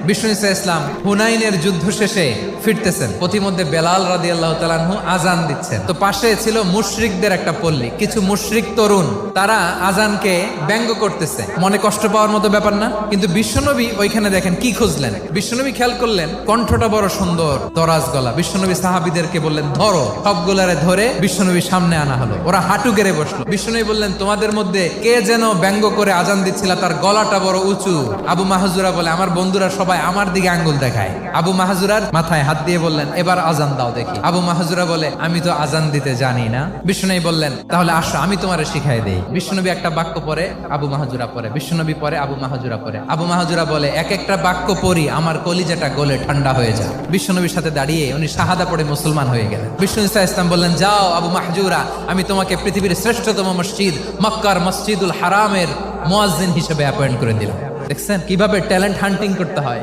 বিষ্ণু ইসা ইসলাম হুনাইনের যুদ্ধ শেষে ফিরতেছেন, পথিমধ্যে বেলাল রাদিয়াল্লাহু তাআলা আনহু আজান দিচ্ছেন। তো পাশে ছিল মুশরিকদের একটা পল্লী, কিছু মুশরিক তরুণ, তারা আজানকে ব্যঙ্গ করতেছে। মনে কষ্ট পাওয়ার মতো ব্যাপার না? কিন্তু বিশ্বনবী ওইখানে দেখেন কি খুঁজলেন। বিশ্বনবী খেয়াল করলেন কণ্ঠটা বড় সুন্দর, দরাজ গলা। বিশ্বনবী সাহাবীদেরকে বললেন ধরো, সবগুলারে ধরে বিশ্বনবী সামনে আনা হলো। ওরা হাঁটু গেড়ে বসলো। বিশ্বনবী বললেন তোমাদের মধ্যে কে যেন ব্যঙ্গ করে আজান দিচ্ছিল, তার গলাটা বড় উঁচু। আবু মাহজুরা বলে আমার বন্ধুরা সবাই আমার দিকে আঙ্গুল দেখায়। আবু মাহজুরার মাথায় হাত দিয়ে বললেন এবার আজান দাও দেখি। আবু মাহজুরা বলে আমি তো আজান দিতে জানি না। বিশ্বনবী বললেন তাহলে আসো আমি তোমারে শিখাই দেই। বিশ্বনবী একটা বাক্য পরে, আবু মাহজুরা পরে, বিশ্বনবী পরে, আবু মাহজুরা পরে। আবু মাহজুরা বলে এক একটা বাক্য পড়ি আমার কলিজাটা গলে ঠান্ডা হয়ে যায়। বিশ্বনবীর সাথে দাঁড়িয়ে উনি শাহাদা পড়ে মুসলমান হয়ে গেলেন। বিষ্ণু ইসা ইসলাম বললেন যাও আবু মাহজুরা, আমি তোমাকে পৃথিবীর শ্রেষ্ঠতম মসজিদ মক্কার মসজিদুল হারামের মুয়াজ্জিন হিসেবে অ্যাপয়েন্ট করে দিলাম। দেখছেন কিভাবে ট্যালেন্ট হান্টিং করতে হয়।